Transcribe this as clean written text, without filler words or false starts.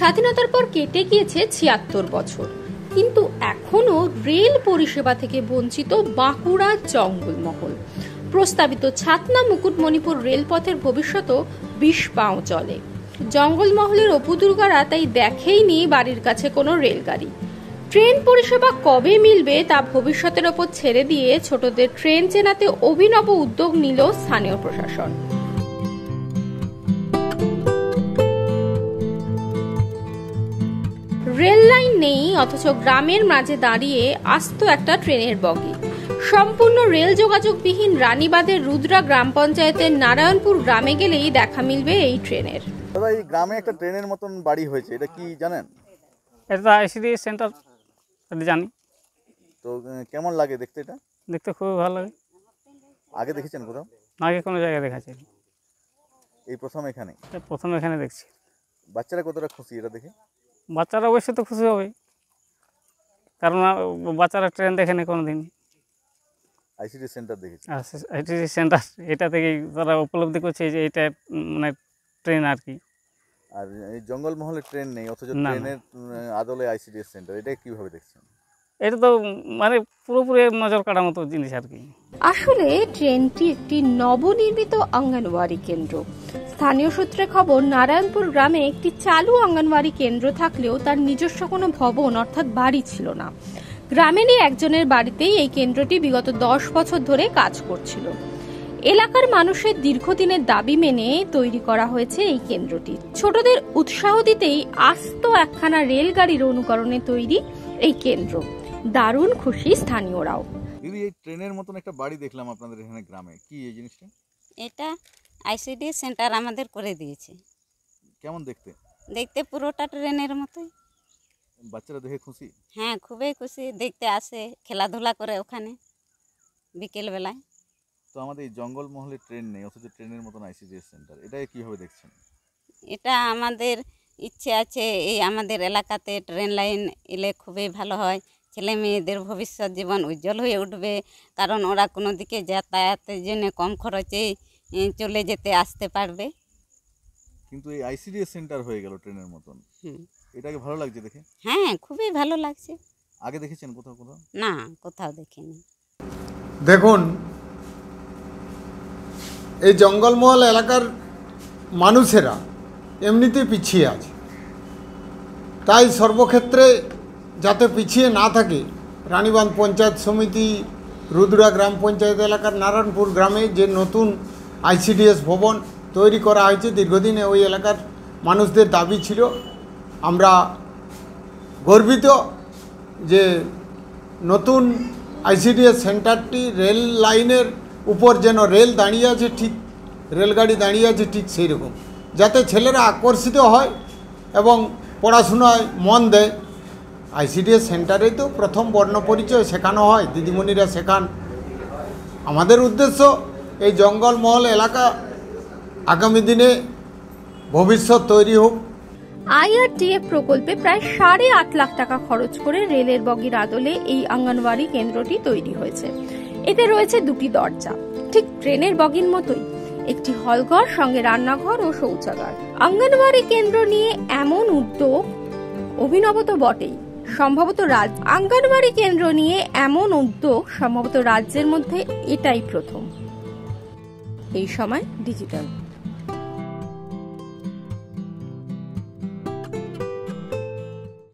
স্বাধীনতার পর কেটে গিয়েছে ৭৬ বছর, কিন্তু এখনো রেল পরিষেবা থেকে বঞ্চিত বাঁকুড়া জঙ্গলমহল। প্রস্তাবিত ছাতনা মুকুটমণিপুর রেলপথের ভবিষ্যৎও বিষ পাও চলে। জঙ্গলমহলের অপু দুর্গারা তাই দেখেইনি বাড়ির কাছে কোনো রেলগাড়ি। ট্রেন পরিষেবা কবে মিলবে তা ভবিষ্যতের ওপর ছেড়ে দিয়ে ছোটদের ট্রেন চেনাতে অভিনব উদ্যোগ নিল স্থানীয় প্রশাসন। রেল লাইন নেই, অথচ গ্রামের মাঝে দাঁড়িয়ে আস্ত একটা ট্রেনের বগি। সম্পূর্ণ রেল যোগাযোগবিহীন রানীবাঁধের রুদ্রা গ্রাম পঞ্চায়েতের নারায়ণপুর গ্রামে গেলেই দেখা মিলবে এই ট্রেনের। দাদা, এই গ্রামে একটা ট্রেনের মতন বাড়ি হয়েছে, এটা কি জানেন? এটা আইসিডি সেন্টার জানি। তো কেমন লাগে দেখতে? এটা দেখতে খুবই ভালো লাগে। আগে দেখেছেন কোথাও? আগে কোনো জায়গায় দেখাচ্ছে, এই প্রথম এখানে? প্রথম এখানে দেখছি। বাচ্চারা কতটা খুশি এটা দেখে? বাচ্চারা অবশ্যই তো খুশি হবে, কারণ বাচ্চারা ট্রেন দেখেনি কোনোদিন। আইসিডি সেন্টার দেখেছি। আইসিডি সেন্টার এটা থেকেই তারা উপলব্ধি করছে যে এটা মানে ট্রেন আর কি। আর এই জঙ্গলমহলে ট্রেন নেই, অথচ ট্রেনের আদলে আইসিডি সেন্টার, এটা কিভাবে দেখছেন? এটা তো মানে পুরোপুরি নজর কাটার মতো জিনিস আর কি। আসলে ট্রেনটি একটি নবনির্মিত অঙ্গনওয়াড়ি কেন্দ্র। স্থানীয় সূত্রে খবর, নারায়ণপুর গ্রামে একটি চালু অঙ্গনওয়াড়ি কেন্দ্র থাকলেও তার নিজস্ব কোনো ভবন অর্থাৎ বাড়ি ছিল না। গ্রামেরই একজনের বাড়িতেই এই কেন্দ্রটি বিগত ১০ বছর ধরে কাজ করছিল। এলাকার মানুষের দীর্ঘদিনের দাবি মেনে তৈরি করা হয়েছে এই কেন্দ্রটি। ছোটদের উৎসাহ দিতেই আস্ত একখানা রেলগাড়ির অনুকরণে তৈরি এই কেন্দ্র। দারুণ খুশি স্থানীয়রাও। দিদি, এই ট্রেনের মতন একটা বাড়ি দেখলাম আপনাদের এখানে গ্রামে, কি এই জিনিসটা? এটা আইসিডি সেন্টার আমাদের করে দিয়েছে। কেমন দেখতে? দেখতে পুরোটা ট্রেনের মতোই। বাচ্চারা দেখে খুশি? হ্যাঁ, খুবই খুশি। দেখতে আসে, খেলাধুলা করে ওখানে বিকেল বেলায়। তো আমাদের এই জঙ্গলমহলে ট্রেন নেই, অথচ ট্রেনের মতন আইসিডি সেন্টার, এটাকে কিভাবে দেখছেন? এটা আমাদের ইচ্ছে আছে, এই আমাদের এলাকাতে ট্রেন লাইন এলে খুবই ভালো হয়। ছেলে মেয়েদের ভবিষ্যৎ জীবন উজ্জ্বল হয়ে উঠবে, কারণ ওরা কোনো দিকে যাতায়াতের জন্য কম খরচে চলে যেতে আসতে পারবে। কিন্তু এই আইসিডি সেন্টার হয়ে গেল ট্রেনের মতন, এটাকে ভালো লাগছে দেখে? হ্যাঁ, খুবই ভালো লাগছে। আগে দেখেছেন কোথাও? না, কোথাও দেখিনি। দেখুন, এই জঙ্গলমহল এলাকার মানুষেরা এমনিতেই পিছিয়ে আছে, তাই সর্বক্ষেত্রে যাতে পিছিয়ে না থাকে, রানীবাঁধ পঞ্চায়েত সমিতি, রুদ্রা গ্রাম পঞ্চায়েত এলাকার নারায়ণপুর গ্রামে যে নতুন আইসিডিএস ভবন তৈরি করা হয়েছে, দীর্ঘদিনে ওই এলাকার মানুষদের দাবি ছিল। আমরা গর্বিত যে নতুন আইসিডিএস সেন্টারটি রেল লাইনের উপর যেন রেল দাঁড়িয়ে আছে, ঠিক রেলগাড়ি দাঁড়িয়ে আছে ঠিক সেই রকম, যাতে ছেলেরা আকর্ষিত হয় এবং পড়াশোনায় মন দেয়। আইসিডিএস সেন্টারে তো প্রথম বর্ণ পরিচয় শেখানো হয়, দিদিমণিরা শেখান। আমাদের উদ্দেশ্য এই জঙ্গলমহল এলাকা আগামী দিনে ভবিষ্যৎ তৈরি হোক। আইআরডিএফ প্রকল্পে প্রায় ৮.৫ লাখ টাকা খরচ করে রেলের বগির আদলে এই অঙ্গনওয়াড়ি কেন্দ্রটি তৈরি হয়েছে। এতে রয়েছে ২টি দরজা, ঠিক ট্রেনের বগির মতোই, একটি হলঘর, সঙ্গে রান্নাঘর ও শৌচাগার। অঙ্গনওয়াড়ি কেন্দ্র নিয়ে এমন উদ্যোগ অভিনব তো বটেই, অঙ্গনওয়াড়ি কেন্দ্র নিয়ে এমন উদ্যোগ সম্ভবত রাজ্যের মধ্যে এটাই প্রথম। এই সময় ডিজিটাল।